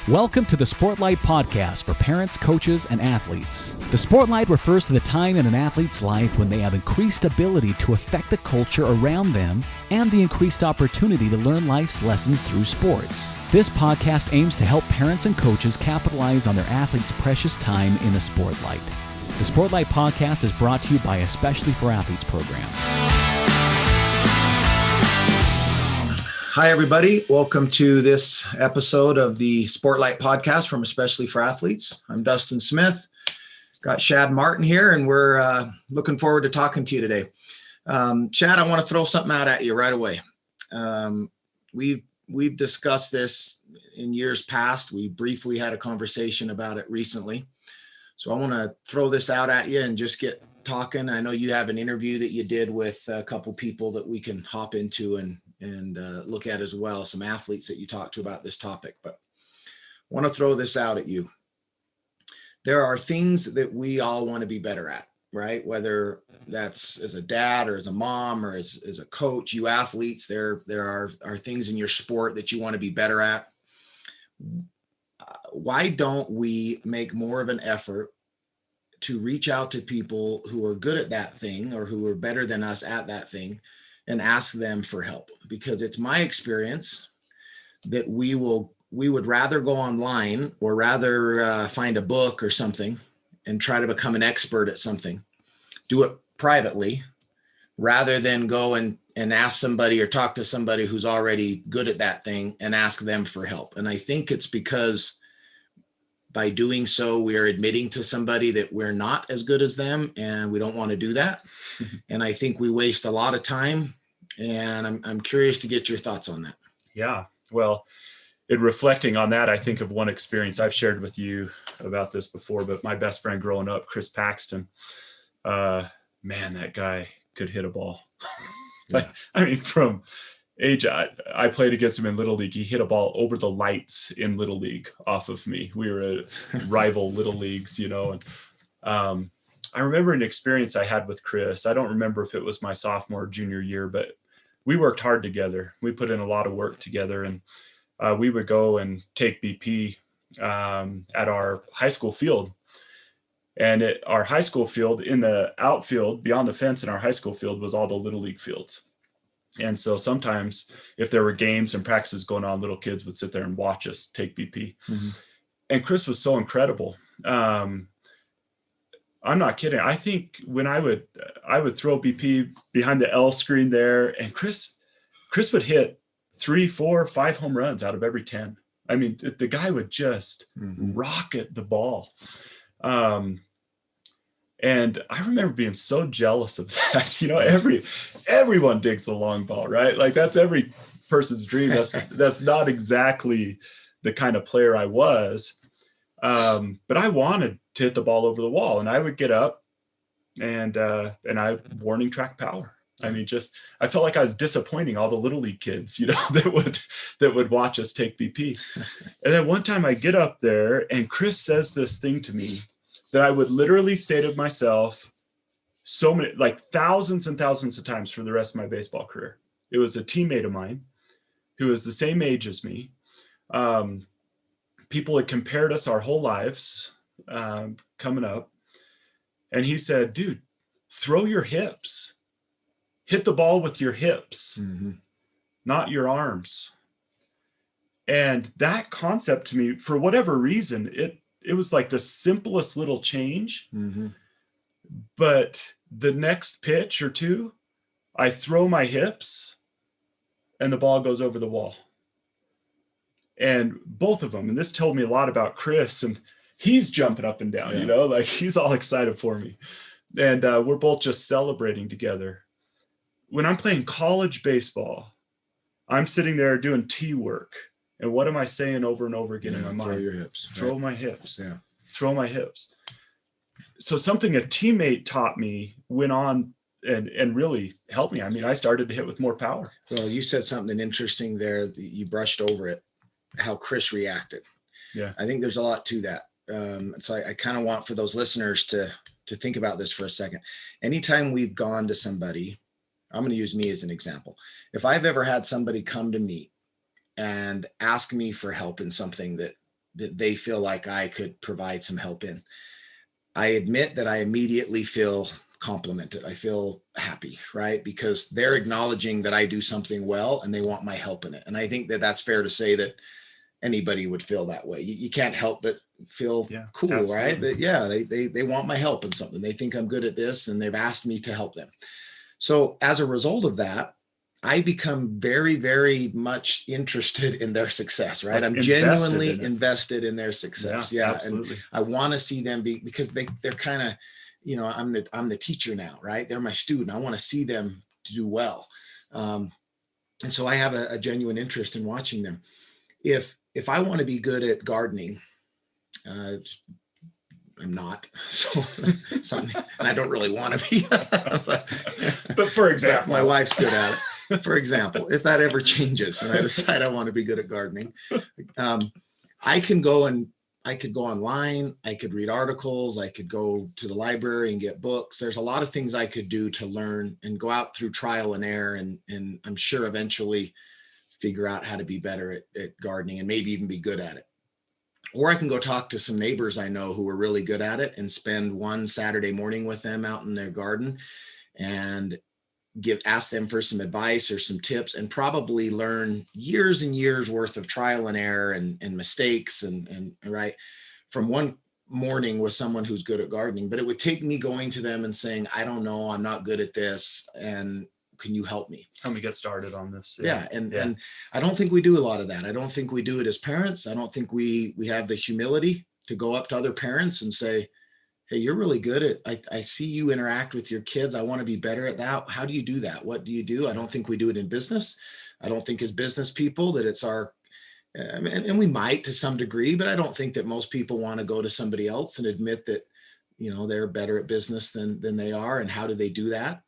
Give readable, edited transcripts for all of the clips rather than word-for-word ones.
Welcome to the Sportlight podcast for parents, coaches, and athletes. The Sportlight refers to the time in an athlete's life when they have increased ability to affect the culture around them and the increased opportunity to learn life's lessons through sports. This podcast aims to help parents and coaches capitalize on their athletes' precious time in the Sportlight. The Sportlight podcast is brought to you by Especially for Athletes program. Hi, everybody. Welcome to this episode of the Sportlight podcast from Especially for Athletes. I'm Dustin Smith. Got Shad Martin here, and we're looking forward to talking to you today. Shad, I want to throw something out at you right away. We've discussed this in years past. We briefly had a conversation about it recently. So I want to throw this out at you and just get talking. I know you have an interview that you did with a couple people that we can hop into and look at as well, some athletes that you talked to about this topic, but I want to throw this out at you. There are things that we all want to be better at, right? Whether that's as a dad or as a mom or as a coach, you athletes, there are things in your sport that you want to be better at. Why don't we make more of an effort to reach out to people who are good at that thing or who are better than us at that thing and ask them for help? Because it's my experience that we would rather go online or rather find a book or something and try to become an expert at something, do it privately, rather than go and ask somebody or talk to somebody who's already good at that thing and ask them for help. And I think it's because by doing so, we are admitting to somebody that we're not as good as them, and we don't want to do that. And I think we waste a lot of time, and I'm curious to get your thoughts on that. Yeah, well, in reflecting on that, I think of one experience I've shared with you about this before, but my best friend growing up, Chris Paxton, man, that guy could hit a ball. Yeah. I mean, from age, I played against him in Little League. He hit a ball over the lights in Little League off of me. We were at rival Little Leagues, you know, and I remember an experience I had with Chris. I don't remember if it was my sophomore or junior year, but we worked hard together. We put in a lot of work together, and we would go and take BP at our high school field. And at our high school field, in the outfield, beyond the fence in our high school field, was all the Little League fields. And so sometimes if there were games and practices going on, little kids would sit there and watch us take BP. Mm-hmm. And Chris was so incredible. I'm not kidding. I think when I would throw BP behind the L screen there, and Chris would hit 3, 4, 5 home runs out of every 10. I mean, the guy would just rocket the ball. And I remember being so jealous of that. You know, everyone digs the long ball, right? Like that's every person's dream. That's not exactly the kind of player I was. But I wanted to hit the ball over the wall, and I would get up and I warning track power. I mean, I felt like I was disappointing all the Little League kids, you know, that would watch us take BP. And then one time I get up there and Chris says this thing to me that I would literally say to myself so many, like thousands and thousands of times for the rest of my baseball career. It was a teammate of mine who was the same age as me. People had compared us our whole lives coming up. And he said, dude, throw your hips. Hit the ball with your hips, not your arms. And that concept to me, for whatever reason, it was like the simplest little change. But the next pitch or two, I throw my hips and the ball goes over the wall. And both of them, and this told me a lot about Chris, and he's jumping up and down, you know, like he's all excited for me. And we're both just celebrating together. When I'm playing college baseball, I'm sitting there doing tee work. And what am I saying over and over again in my mind? Throw your hips. Throw my hips. Yeah. Throw my hips. So something a teammate taught me went on and really helped me. I mean, I started to hit with more power. Well, you said something interesting there. You brushed over it, how Chris reacted. Yeah. I think there's a lot to that. So I kind of want for those listeners to think about this for a second. Anytime we've gone to somebody, I'm going to use me as an example. If I've ever had somebody come to me and ask me for help in something that that they feel like I could provide some help in. I admit that I immediately feel complimented. I feel happy, right? Because they're acknowledging that I do something well and they want my help in it. And I think that that's fair to say that anybody would feel that way. You can't help but feel cool, absolutely. Right? That, they want my help in something. They think I'm good at this and they've asked me to help them. So as a result of that, I become very, very much interested in their success, right? I'm genuinely invested in their success. Yeah. Absolutely. And I want to see them because they're kind of, I'm the teacher now, right? They're my student. I want to see them do well. And so I have a genuine interest in watching them. If I want to be good at gardening, I'm not, so something, and I don't really want to be. but for example, my wife's good at it. For example, if that ever changes and I decide I want to be good at gardening, I could go online. I could read articles. I could go to the library and get books. There's a lot of things I could do to learn and go out through trial and error. And I'm sure eventually figure out how to be better at gardening and maybe even be good at it. Or I can go talk to some neighbors I know who are really good at it and spend one Saturday morning with them out in their garden and ask them for some advice or some tips, and probably learn years and years worth of trial and error and mistakes and right from one morning with someone who's good at gardening. But it would take me going to them and saying, I don't know, I'm not good at this, and can you help me? Help me get started on this. And I don't think we do a lot of that. I don't think we do it as parents. I don't think we have the humility to go up to other parents and say, hey, you're really good at, I see you interact with your kids. I want to be better at that. How do you do that? What do you do? I don't think we do it in business. I don't think as business people that it's our, and we might to some degree, but I don't think that most people want to go to somebody else and admit that, they're better at business than they are. And how do they do that?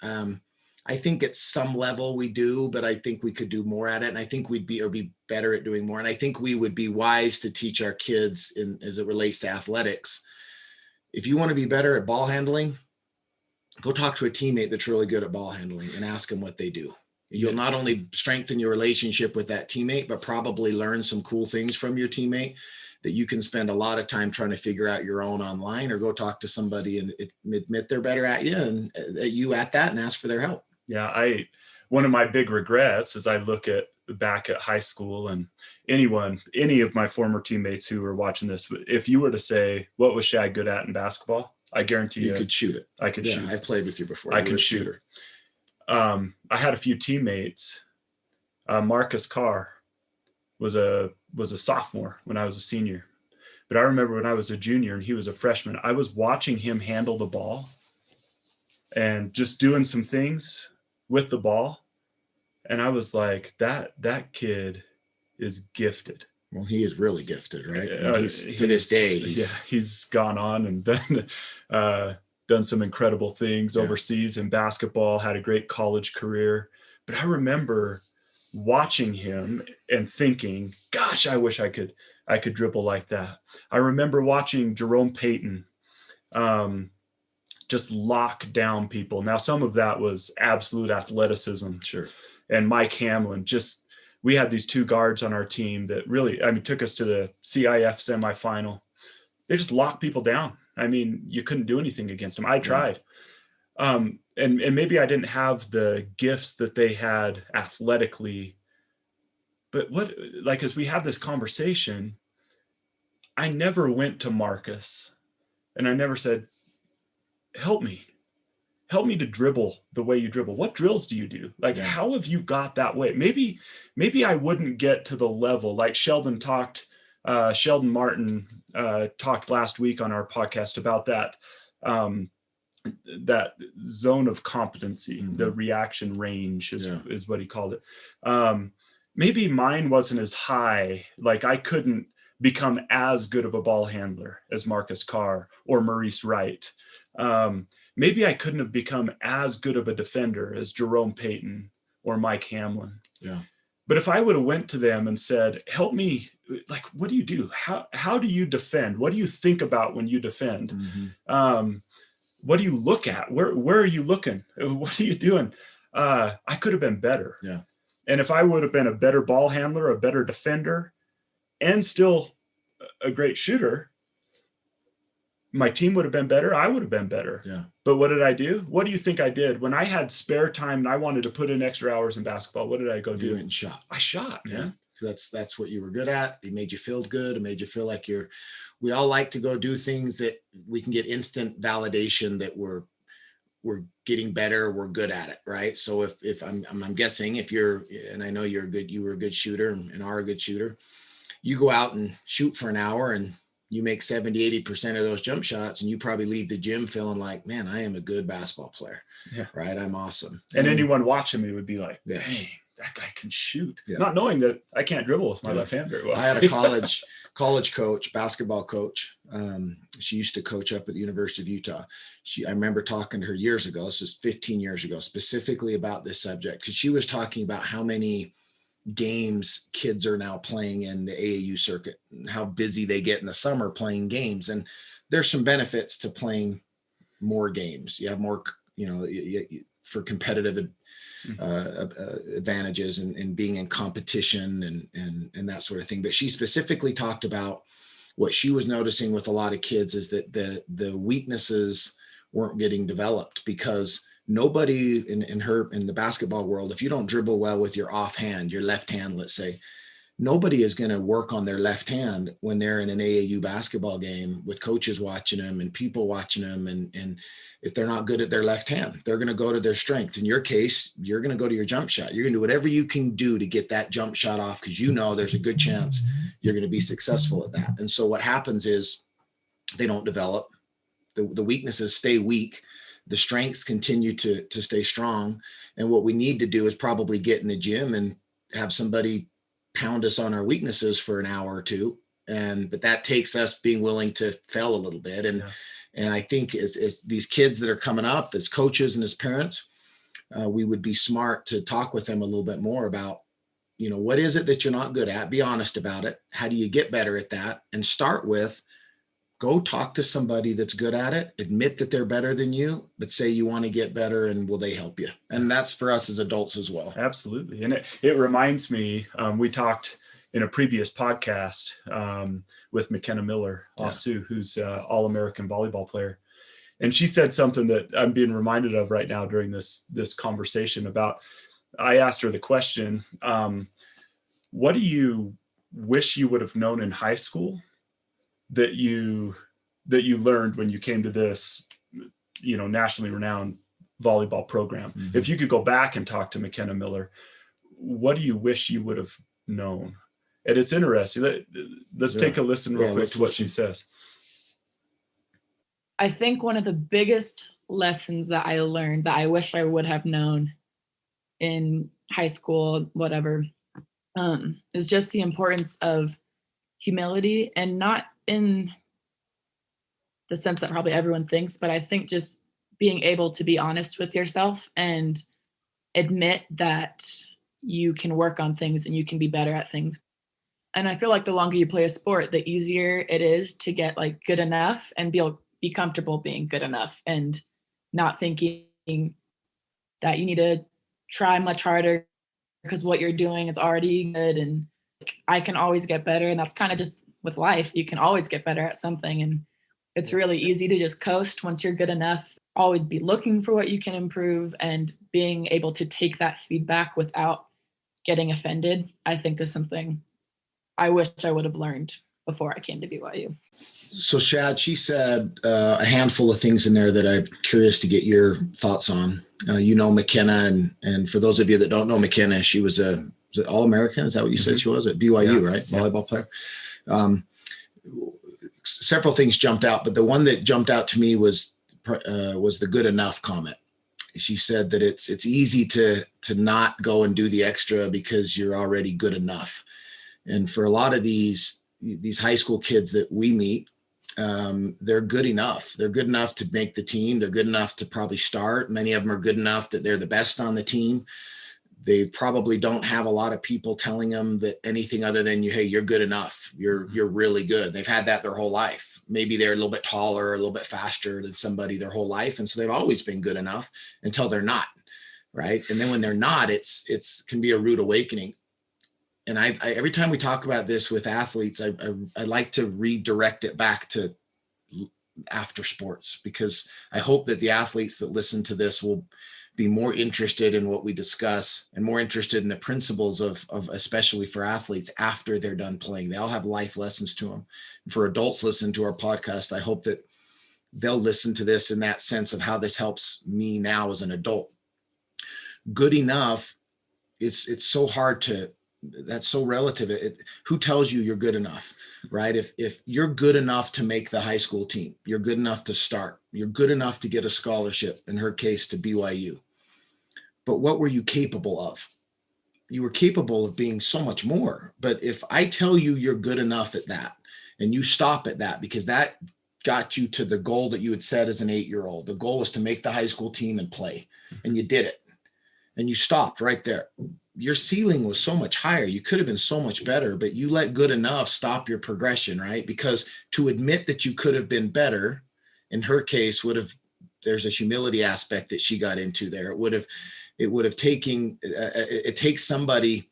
I think at some level we do, but I think we could do more at it. And I think we'd be better at doing more. And I think we would be wise to teach our kids as it relates to athletics. If you want to be better at ball handling, go talk to a teammate that's really good at ball handling and ask them what they do. You'll not only strengthen your relationship with that teammate, but probably learn some cool things from your teammate that you can spend a lot of time trying to figure out your own online, or go talk to somebody and admit they're better at you and at that and ask for their help. Yeah. One of my big regrets is I look back at high school, and any of my former teammates who are watching this, if you were to say, what was Shad good at in basketball? I guarantee you could shoot it. I could shoot. I've played with you before. I can shoot. I had a few teammates. Marcus Carr was a sophomore when I was a senior, but I remember when I was a junior and he was a freshman, I was watching him handle the ball and just doing some things with the ball. And I was like, that kid is gifted. Well, he is really gifted, right? To this day. He's gone on and done some incredible things overseas in basketball, had a great college career. But I remember watching him and thinking, gosh, I wish I could dribble like that. I remember watching Jerome Payton just lock down people. Now, some of that was absolute athleticism. Sure. And Mike Hamlin, we had these two guards on our team that really, took us to the CIF semifinal. They just locked people down. You couldn't do anything against them. I tried. And maybe I didn't have the gifts that they had athletically, but as we have this conversation, I never went to Marcus and I never said, help me to dribble the way you dribble. What drills do you do? How have you got that way? Maybe I wouldn't get to the level like Sheldon Martin talked last week on our podcast about that zone of competency, the reaction range is what he called it. Maybe mine wasn't as high. I couldn't become as good of a ball handler as Marcus Carr or Maurice Wright. Maybe I couldn't have become as good of a defender as Jerome Payton or Mike Hamlin. Yeah. But if I would have went to them and said, help me, what do you do? How do you defend? What do you think about when you defend? Mm-hmm. What do you look at? Where are you looking? What are you doing? I could have been better. Yeah. And if I would have been a better ball handler, a better defender, and still a great shooter, my team would have been better. I would have been better. Yeah. But what did I do? What do you think I did? When I had spare time and I wanted to put in extra hours in basketball, what did I go do? You went and shot. I shot, man. Yeah. That's what you were good at. It made you feel good. It made you feel like we all like to go do things that we can get instant validation that we're getting better, we're good at it, right? So if I'm guessing if you're, and I know you were a good shooter and are a good shooter, you go out and shoot for an hour and you make 70-80% of those jump shots, and you probably leave the gym feeling like, man, I am a good basketball player. Yeah. Right. I'm awesome. And anyone watching me would be like, yeah, dang, that guy can shoot. Yeah. Not knowing that I can't dribble with my left hand very well. I had a college coach, basketball coach. She used to coach up at the University of Utah. I remember talking to her years ago, this was 15 years ago, specifically about this subject, because she was talking about how many games kids are now playing in the AAU circuit and how busy they get in the summer playing games. And there's some benefits to playing more games. You have more, for competitive advantages and being in competition and that sort of thing. But she specifically talked about what she was noticing with a lot of kids is that the weaknesses weren't getting developed, because nobody in the basketball world, if you don't dribble well with your offhand, your left hand, let's say, nobody is going to work on their left hand when they're in an AAU basketball game with coaches watching them and people watching them. And if they're not good at their left hand, they're going to go to their strength. In your case, you're going to go to your jump shot. You're going to do whatever you can do to get that jump shot off, because there's a good chance you're going to be successful at that. And so what happens is they don't develop. The weaknesses stay weak. The strengths continue to stay strong. And what we need to do is probably get in the gym and have somebody pound us on our weaknesses for an hour or two. But that takes us being willing to fail a little bit. And I think as these kids that are coming up as coaches and as parents, we would be smart to talk with them a little bit more about, what is it that you're not good at? Be honest about it. How do you get better at that? And start with, go talk to somebody that's good at it, admit that they're better than you, but say you want to get better, and will they help you? And that's for us as adults as well. Absolutely. And it reminds me, we talked in a previous podcast with McKenna Miller, Asu, who's an All-American volleyball player. And she said something that I'm being reminded of right now during this conversation about, I asked her the question, what do you wish you would have known in high school that you learned when you came to this, nationally renowned volleyball program? Mm-hmm. If you could go back and talk to McKenna Miller, what do you wish you would have known? And it's interesting. Let's take a listen real quick to what she says. I think one of the biggest lessons that I learned that I wish I would have known in high school, whatever, is just the importance of humility, and not in the sense that probably everyone thinks, but I think just being able to be honest with yourself and admit that you can work on things and you can be better at things. And I feel like the longer you play a sport, the easier it is to get good enough and be comfortable being good enough, and not thinking that you need to try much harder because what you're doing is already good and I can always get better. And that's kind of just with life. You can always get better at something. And it's really easy to just coast once you're good enough. Always be looking for what you can improve, and being able to take that feedback without getting offended, I think is something I wish I would have learned before I came to BYU. So Shad, she said a handful of things in there that I'm curious to get your thoughts on. McKenna, and for those of you that don't know McKenna, she was an All-American. Is that what you said she was at BYU, right? Volleyball player. Several things jumped out, but the one that jumped out to me was the good enough comment. She said that it's easy to not go and do the extra because you're already good enough. And for a lot of these high school kids that we meet, they're good enough. They're good enough to make the team. They're good enough to probably start. Many of them are good enough that they're the best on the team. They probably don't have a lot of people telling them that anything other than hey, you're good enough. You're really good. They've had that their whole life. Maybe they're a little bit taller, a little bit faster than somebody their whole life. And so they've always been good enough until they're not. Right. And then when they're not, it's can be a rude awakening. and I every time we talk about this with athletes, I like to redirect it back to after sports, because I hope that the athletes that listen to this will be more interested in what we discuss and more interested in the principles of especially for athletes after they're done playing. They all have life lessons to them. And for adults listening to our podcast, I hope that they'll listen to this in that sense of how this helps me now as an adult. Good enough, it's so hard to, that's so relative. Who tells you you're good enough, right? If you're good enough to make the high school team, you're good enough to start, you're good enough to get a scholarship, in her case to BYU. But what were you capable of? You were capable of being so much more. But if I tell you you're good enough at that, and you stop at that because that got you to the goal that you had set as an 8-year-old, the goal was to make the high school team and play, and you did it, and you stopped right there. Your ceiling was so much higher. You could have been so much better, but you let good enough stop your progression, right? Because to admit that you could have been better, in her case, there's a humility aspect that she got into there. It would have taken, it takes somebody,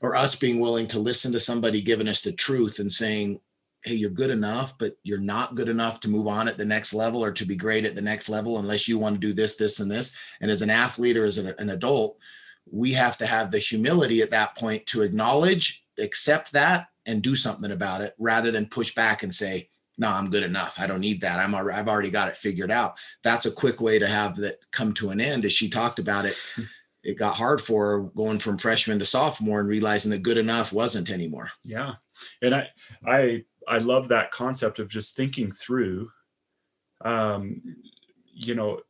or us being willing to listen to somebody giving us the truth and saying, hey, you're good enough, but you're not good enough to move on at the next level or to be great at the next level unless you want to do this, this, and this. And as an athlete or as an adult, we have to have the humility at that point to acknowledge, accept that, and do something about it, rather than push back and say, no, I'm good enough. I don't need that. I've already got it figured out. That's a quick way to have that come to an end. As she talked about it, it got hard for her going from freshman to sophomore and realizing that good enough wasn't anymore. Yeah. And I love that concept of just thinking through, you know,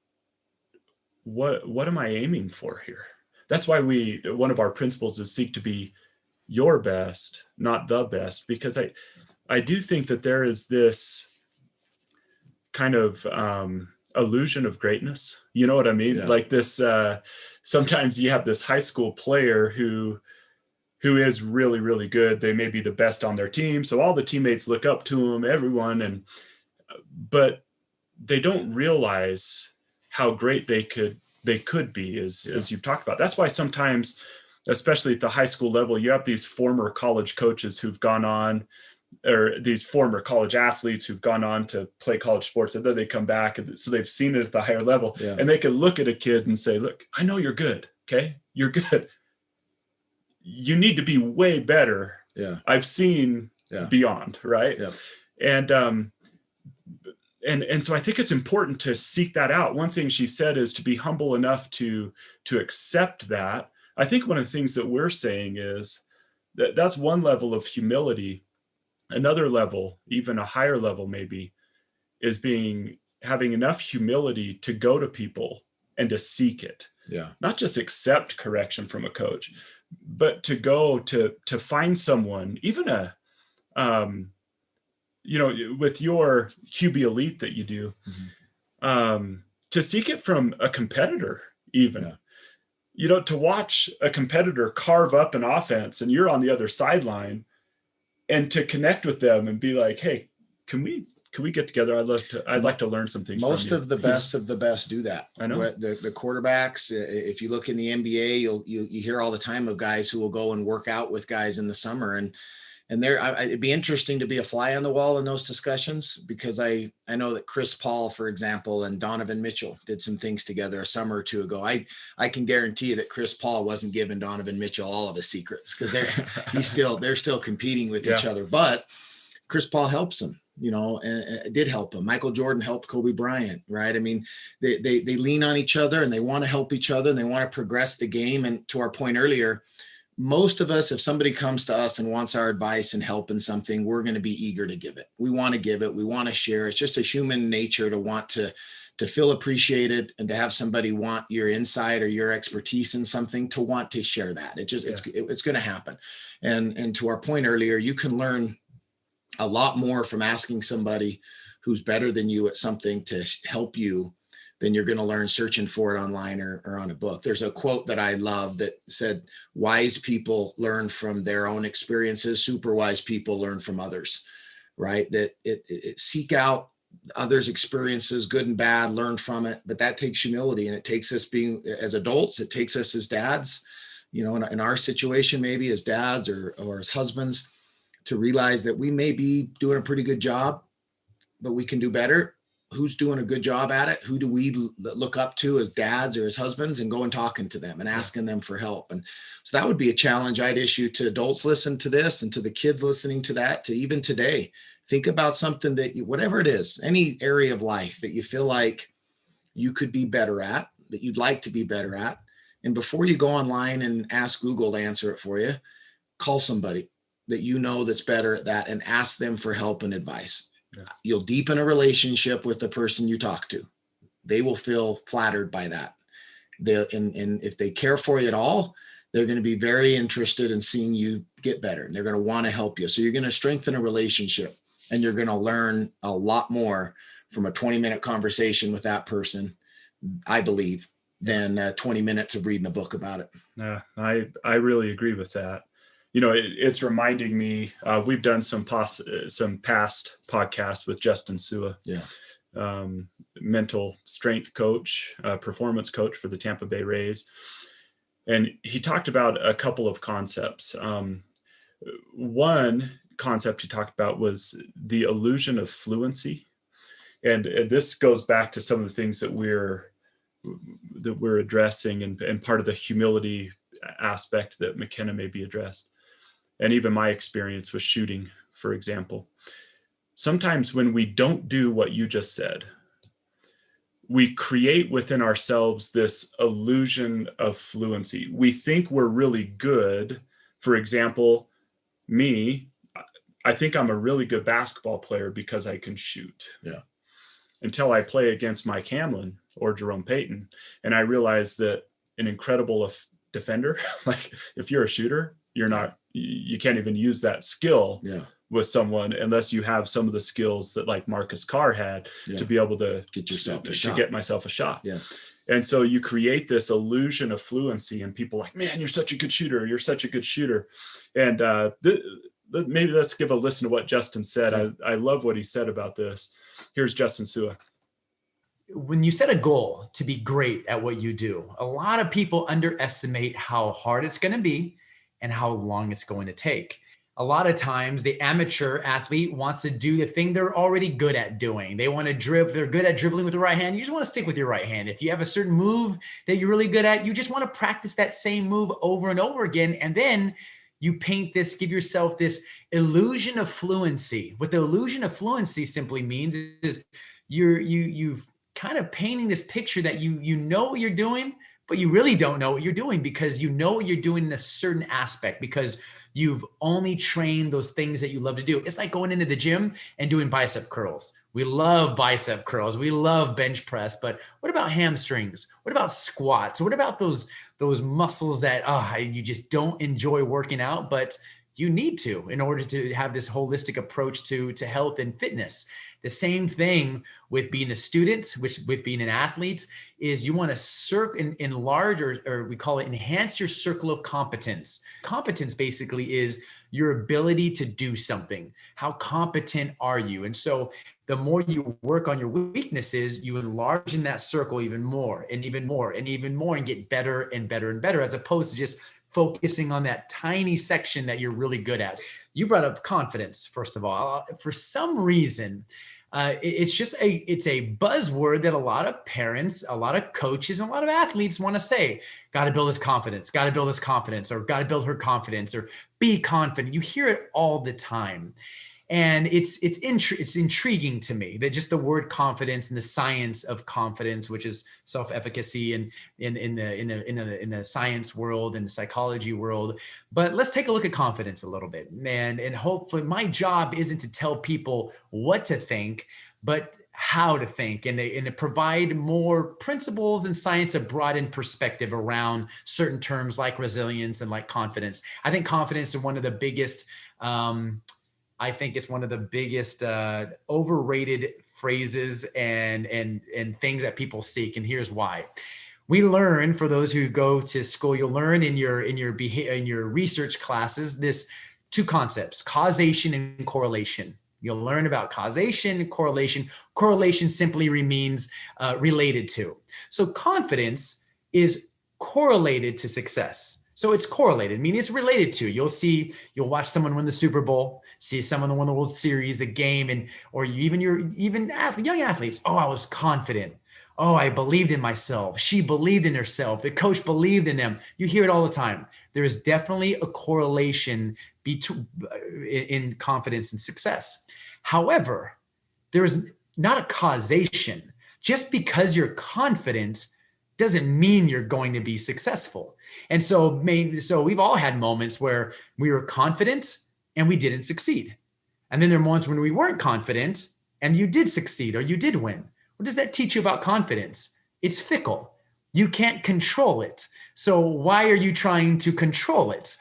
what am I aiming for here? That's why one of our principles is seek to be your best, not the best, because I do think that there is this kind of illusion of greatness. You know what I mean? Yeah. Like this, sometimes you have this high school player who is really, really good. They may be the best on their team, so all the teammates look up to them, everyone, but they don't realize how great they could be, as you've talked about. That's why sometimes, especially at the high school level, you have these former college coaches who've gone on, or these former college athletes who've gone on to play college sports, and then they come back, and so they've seen it at the higher level, and they can look at a kid and say, look, I know you're good. Okay. You're good. You need to be way better. Yeah. I've seen beyond. Right. Yeah. And so I think it's important to seek that out. One thing she said is to be humble enough to accept that. I think one of the things that we're saying is that that's one level of humility. Another level, even a higher level maybe, is having enough humility to go to people and to seek it. Yeah. Not just accept correction from a coach, but to go to find someone, even with your QB Elite that you do, to seek it from a competitor, even, to watch a competitor carve up an offense and you're on the other sideline, and to connect with them and be like, hey, can we get together? I'd like to learn some things. Most of the best do that. I know the quarterbacks. If you look in the NBA, you hear all the time of guys who will go and work out with guys in the summer, and it'd be interesting to be a fly on the wall in those discussions, because I know that Chris Paul, for example, and Donovan Mitchell did some things together a summer or two ago. I can guarantee you that Chris Paul wasn't giving Donovan Mitchell all of his secrets, because they're still competing with each other. But Chris Paul helps him, and it did help him. Michael Jordan helped Kobe Bryant, right? I mean, they lean on each other and they want to help each other and they want to progress the game. And to our point earlier, most of us, if somebody comes to us and wants our advice and help in something, we're going to be eager to give it. We want to give it. We want to share. It's just a human nature to want to feel appreciated and to have somebody want your insight or your expertise in something, to want to share that. It's going to happen. And to our point earlier, you can learn a lot more from asking somebody who's better than you at something to help you than you're going to learn searching for it online or on a book. There's a quote that I love that said, wise people learn from their own experiences. Super wise people learn from others, right? That it seek out others' experiences, good and bad, learn from it. But that takes humility, and it takes us being as adults, it takes us as dads, you know, in our situation, maybe as dads or as husbands, to realize that we may be doing a pretty good job, but we can do better. Who's doing a good job at it? Who do we look up to as dads or as husbands, and go and talking to them and asking them for help? And so that would be a challenge I'd issue to adults listening to this, and to the kids listening to that, to even today. Think about something that you, whatever it is, any area of life that you feel like you could be better at, that you'd like to be better at. And before you go online and ask Google to answer it for you, call somebody that you know that's better at that and ask them for help and advice. Yeah. You'll deepen a relationship with the person you talk to. They will feel flattered by that. And if they care for you at all, they're going to be very interested in seeing you get better. And they're going to want to help you. So you're going to strengthen a relationship, and you're going to learn a lot more from a 20-minute conversation with that person, I believe, than 20 minutes of reading a book about it. Yeah, I really agree with that. You know, it's reminding me, we've done some past podcasts with Dustin. Yeah. Mental strength coach, performance coach for the Tampa Bay Rays. And he talked about a couple of concepts. One concept he talked about was the illusion of fluency. And this goes back to some of the things that we're addressing, and part of the humility aspect that McKenna maybe addressed. And even my experience with shooting, for example. Sometimes when we don't do what you just said, we create within ourselves this illusion of fluency. We think we're really good. For example, me, I think I'm a really good basketball player because I can shoot. Yeah. Until I play against Mike Hamlin or Jerome Payton, and I realize that an incredible defender, like if you're a shooter, you can't even use that skill with someone unless you have some of the skills that like Marcus Carr had to be able to get myself a shot. Yeah. And so you create this illusion of fluency, and people like, man, you're such a good shooter. You're such a good shooter. And maybe let's give a listen to what Justin said. Yeah. I love what he said about this. Here's Justin Sua. When you set a goal to be great at what you do, a lot of people underestimate how hard it's going to be and how long it's going to take. A lot of times the amateur athlete wants to do the thing they're already good at doing. They want to dribble. They're good at dribbling with the right hand. You just want to stick with your right hand. If you have a certain move that you're really good at, you just want to practice that same move over and over again. And then you paint this, give yourself this illusion of fluency. What the illusion of fluency simply means is you've kind of painting this picture that you know what you're doing, but you really don't know what you're doing, because you know what you're doing in a certain aspect, because you've only trained those things that you love to do. It's like going into the gym and doing bicep curls. We love bicep curls. We love bench press, but what about hamstrings? What about squats? What about those muscles that you just don't enjoy working out, but you need to in order to have this holistic approach to health and fitness? The same thing with being a student, with being an athlete, is you want to enlarge, or we call it enhance your circle of competence. Competence basically is your ability to do something. How competent are you? And so the more you work on your weaknesses, you enlarge in that circle even more and even more and even more, and get better and better and better, as opposed to just focusing on that tiny section that you're really good at. You brought up confidence, first of all. For some reason, it's a buzzword that a lot of parents, a lot of coaches, and a lot of athletes want to say. Got to build his confidence, got to build his confidence, or got to build her confidence, or be confident. You hear it all the time. And it's intriguing to me that just the word confidence and the science of confidence, which is self-efficacy and in the science world and the psychology world. But let's take a look at confidence a little bit, and hopefully my job isn't to tell people what to think, but how to think, and to provide more principles and science to broaden perspective around certain terms like resilience and like confidence. I think confidence is one of the biggest overrated phrases and things that people seek. And here's why. We learn, for those who go to school, you'll learn in your research classes, this two concepts, causation and correlation. You'll learn about causation and correlation. Correlation simply means related to. So confidence is correlated to success. So it's correlated. I mean, it's related to. You'll watch someone win the Super Bowl, see someone win the World Series, the game, and or even young athletes. Oh, I was confident. Oh, I believed in myself. She believed in herself. The coach believed in them. You hear it all the time. There is definitely a correlation in confidence and success. However, there is not a causation. Just because you're confident doesn't mean you're going to be successful. And so we've all had moments where we were confident and we didn't succeed. And then there are moments when we weren't confident and you did succeed or you did win. What does that teach you about confidence? It's fickle. You can't control it. So why are you trying to control it?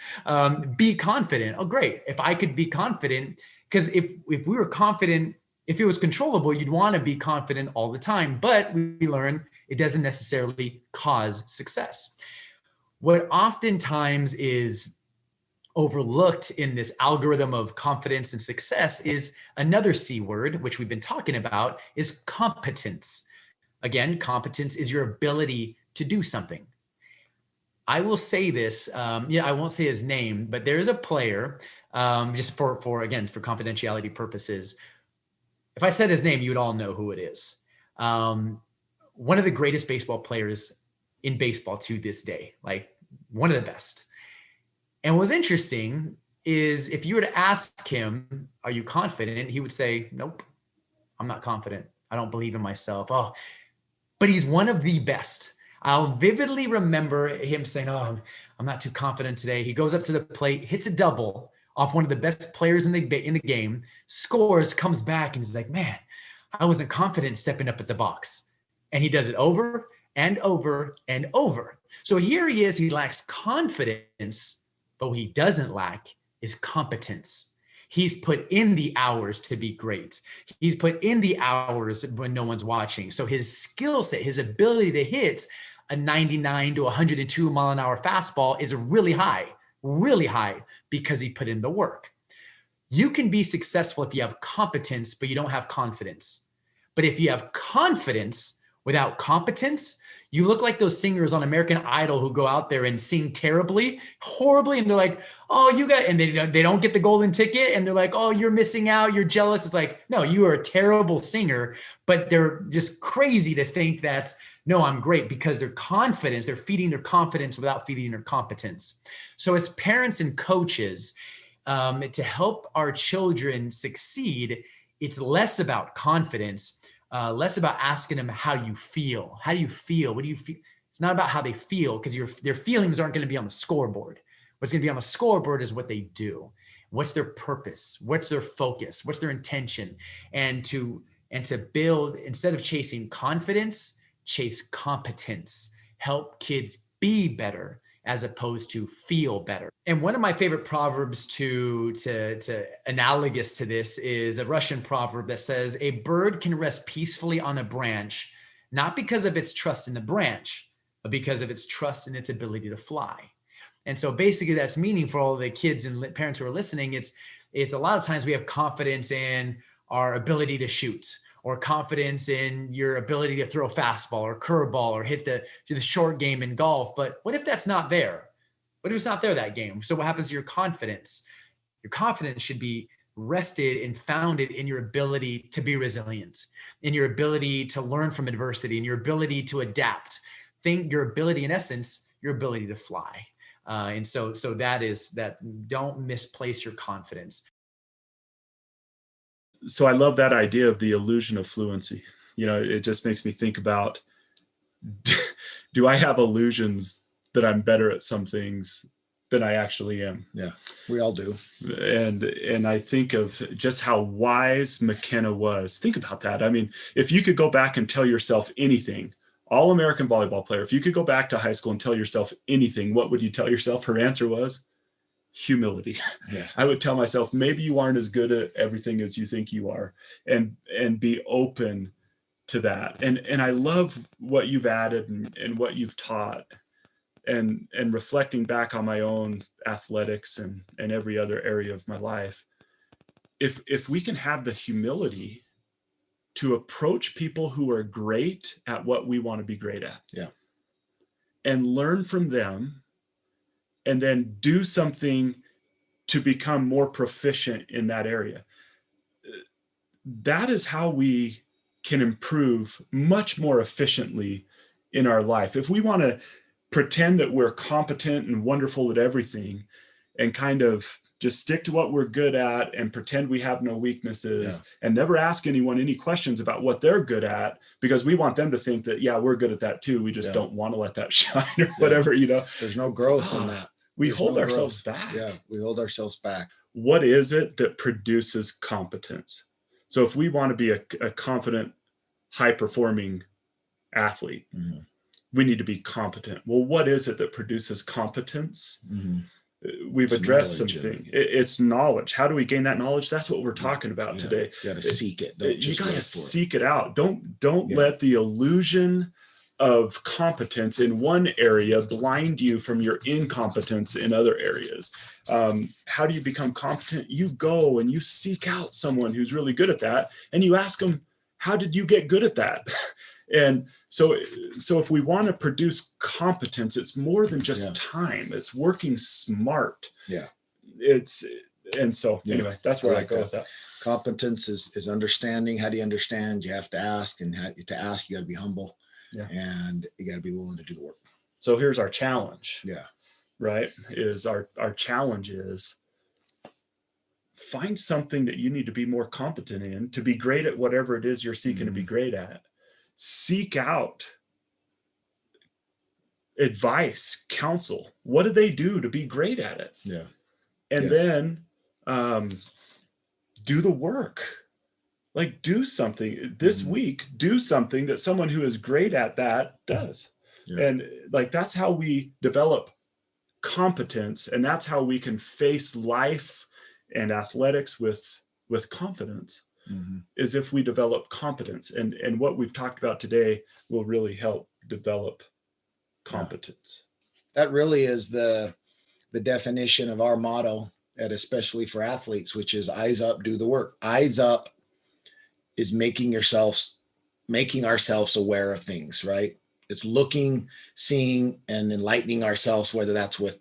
Be confident. Oh, great. If I could be confident, because if we were confident, if it was controllable, you'd want to be confident all the time. But we learn it doesn't necessarily cause success. What oftentimes is overlooked in this algorithm of confidence and success is another C word, which we've been talking about, is competence. Again, competence is your ability to do something. I will say this, I won't say his name, but there is a player, just for confidentiality purposes. If I said his name, you would all know who it is. One of the greatest baseball players in baseball to this day, like one of the best. And what's interesting is if you were to ask him, are you confident? He would say, nope, I'm not confident. I don't believe in myself. Oh, but he's one of the best. I'll vividly remember him saying, oh, I'm not too confident today. He goes up to the plate, hits a double off one of the best players in the game, scores, comes back, and he's like, man, I wasn't confident stepping up at the box. And he does it over and over and over. So here he is, he lacks confidence, but what he doesn't lack is competence. He's put in the hours to be great. He's put in the hours when no one's watching. So his skill set, his ability to hit a 99 to 102 mile an hour fastball is really high because he put in the work. You can be successful if you have competence, but you don't have confidence. But if you have confidence without competence, you look like those singers on American Idol who go out there and sing terribly, horribly, and they're like, oh, and they don't get the golden ticket, and they're like, oh, you're missing out, you're jealous. It's like, no, you are a terrible singer, but they're just crazy to think that, no, I'm great, because they're feeding their confidence without feeding their competence. So as parents and coaches, to help our children succeed, it's less about confidence, less about asking them how you feel. How do you feel? What do you feel? It's not about how they feel, because their feelings aren't going to be on the scoreboard. What's going to be on the scoreboard is what they do. What's their purpose? What's their focus? What's their intention? And to build, instead of chasing confidence, chase competence. Help kids be better as opposed to feel better. And one of my favorite proverbs to analogous to this is a Russian proverb that says, a bird can rest peacefully on a branch, not because of its trust in the branch, but because of its trust in its ability to fly. And so basically that's meaning for all the kids and parents who are listening, it's a lot of times we have confidence in our ability to shoot, or confidence in your ability to throw a fastball or curveball or hit the short game in golf. But what if that's not there? What if it's not there that game? So what happens to your confidence? Your confidence should be rested and founded in your ability to be resilient, in your ability to learn from adversity, in your ability to adapt. Your ability, in essence, your ability to fly. And so that is that. Don't misplace your confidence. So I love that idea of the illusion of fluency. It just makes me think about, do I have illusions that I'm better at some things than I actually am? Yeah, we all do. And I think of just how wise McKenna was. Think about that. I mean, if you could go back and tell yourself anything, All-American volleyball player, if you could go back to high school and tell yourself anything, what would you tell yourself? Her answer was humility. Yeah. I would tell myself, maybe you aren't as good at everything as you think you are, and be open to that. And I love what you've added and what you've taught, and reflecting back on my own athletics and every other area of my life. If we can have the humility to approach people who are great at what we want to be great at, yeah, and learn from them, and then do something to become more proficient in that area. That is how we can improve much more efficiently in our life. If we want to pretend that we're competent and wonderful at everything and kind of just stick to what we're good at and pretend we have no weaknesses and never ask anyone any questions about what they're good at, because we want them to think that, yeah, we're good at that too. We just don't want to let that shine or whatever, you know. There's no growth in that. We There's hold no ourselves growth. back. Yeah, we hold ourselves back. What is it that produces competence? So if we want to be a confident, high-performing athlete, we need to be competent. Well, what is it that produces competence? We've addressed something. It's knowledge. How do we gain that knowledge? That's what we're talking about today. You got to seek it. You got to seek it out. Don't let the illusion of competence in one area blind you from your incompetence in other areas. How do you become competent? You go and you seek out someone who's really good at that, and you ask them, how did you get good at that? And so if we want to produce competence, it's more than just time. It's working smart. Yeah. Anyway, that's where I go with that. Competence is understanding. How do you understand? You have to ask, and to ask, you got to be humble. Yeah. And you got to be willing to do the work. So here's our challenge. Yeah. Right. Our challenge is find something that you need to be more competent in to be great at whatever it is you're seeking to be great at. Seek out advice, counsel. What do they do to be great at it? Yeah. And then do the work. Like, do something this week, do something that someone who is great at that does. Yeah. And like, that's how we develop competence. And that's how we can face life and athletics with confidence, is if we develop competence. And what we've talked about today will really help develop competence. That really is the definition of our motto, and especially for athletes, which is eyes up, do the work. Eyes up is making ourselves aware of things, right? It's looking, seeing, and enlightening ourselves, whether that's with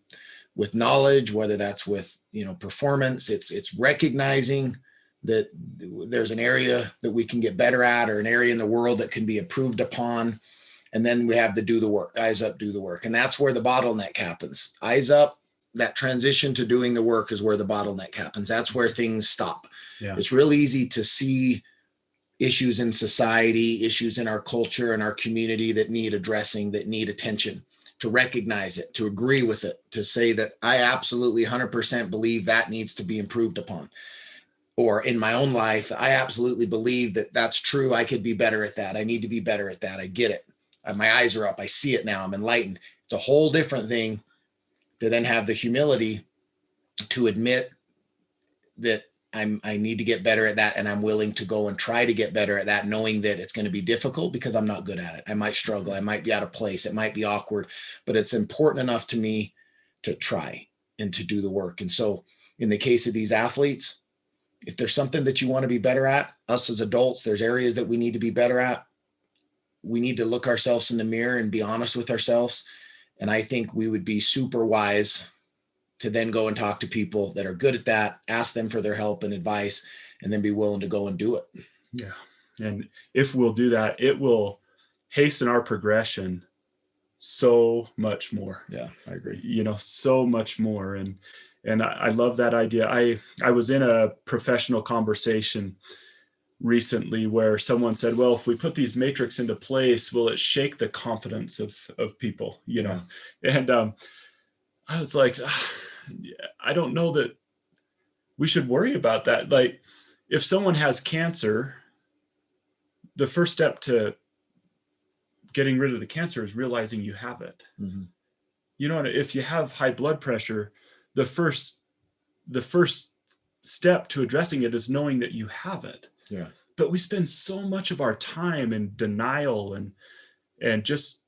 knowledge, whether that's with, performance. It's recognizing that there's an area that we can get better at, or an area in the world that can be improved upon. And then we have to do the work. Eyes up, do the work. And that's where the bottleneck happens. Eyes up, that transition to doing the work is where the bottleneck happens. That's where things stop. Yeah. It's real easy to see issues in society, issues in our culture and our community that need addressing, that need attention, to recognize it, to agree with it, to say that I absolutely 100% believe that needs to be improved upon. Or in my own life, I absolutely believe that that's true. I could be better at that. I need to be better at that. I get it. My eyes are up. I see it now. I'm enlightened. It's a whole different thing to then have the humility to admit that I need to get better at that, and I'm willing to go and try to get better at that, knowing that it's going to be difficult because I'm not good at it. I might struggle. I might be out of place. It might be awkward, but it's important enough to me to try and to do the work. And so in the case of these athletes, if there's something that you want to be better at, us as adults, there's areas that we need to be better at. We need to look ourselves in the mirror and be honest with ourselves. And I think we would be super wise to then go and talk to people that are good at that, ask them for their help and advice, and then be willing to go and do it. Yeah. And if we'll do that, it will hasten our progression so much more. Yeah, I agree. So much more. And I love that idea. I was in a professional conversation recently where someone said, well, if we put these metrics into place, will it shake the confidence of people, know? And I was like, I don't know that we should worry about that. Like, if someone has cancer, the first step to getting rid of the cancer is realizing you have it. And if you have high blood pressure, the first step to addressing it is knowing that you have it. Yeah. But we spend so much of our time in denial and just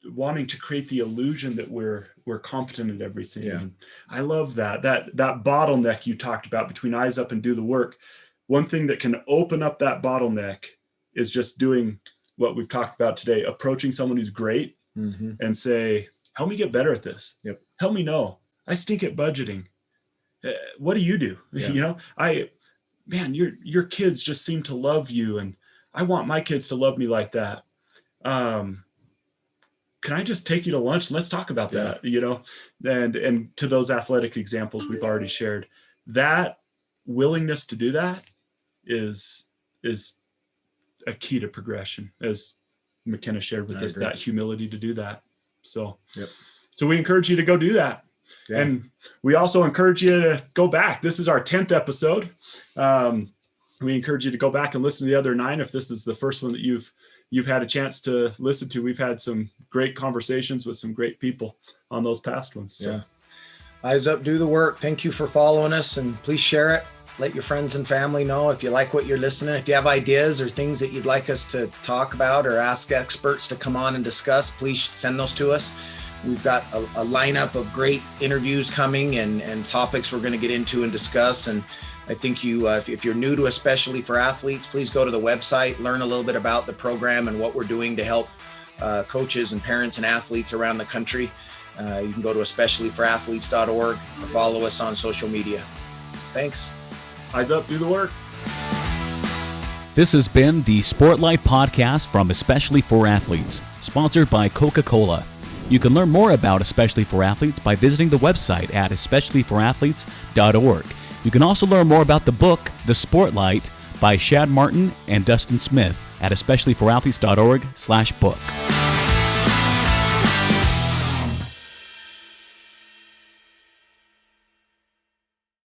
wanting to create the illusion that we're competent at everything. Yeah. And I love that bottleneck you talked about between eyes up and do the work. One thing that can open up that bottleneck is just doing what we've talked about today, approaching someone who's great and say, help me get better at this. Yep. Help me know. I stink at budgeting. What do you do? Yeah. You know, your kids just seem to love you, and I want my kids to love me like that. Can I just take you to lunch? Let's talk about that, you know? And to those athletic examples we've already shared, that willingness to do that is a key to progression, as McKenna shared with us, that humility to do that. So, so we encourage you to go do that. Yeah. And we also encourage you to go back. This is our 10th episode. We encourage you to go back and listen to the other 9. If this is the first one that you've had a chance to listen to, we've had some great conversations with some great people on those past ones. So. Yeah. Eyes up, do the work. Thank you for following us, and please share it. Let your friends and family know if you like what you're listening. If you have ideas or things that you'd like us to talk about or ask experts to come on and discuss, please send those to us. We've got a lineup of great interviews coming and topics we're going to get into and discuss. And I think if you're new to Especially for Athletes, please go to the website, learn a little bit about the program and what we're doing to help coaches and parents and athletes around the country. You can go to especiallyforathletes.org or follow us on social media. Thanks. Eyes up, do the work. This has been the Sportlight podcast from Especially for Athletes, sponsored by Coca-Cola. You can learn more about Especially for Athletes by visiting the website at especiallyforathletes.org. You can also learn more about the book, The Sportlight, by Shad Martin and Dustin Smith at especiallyforathletes.org/book.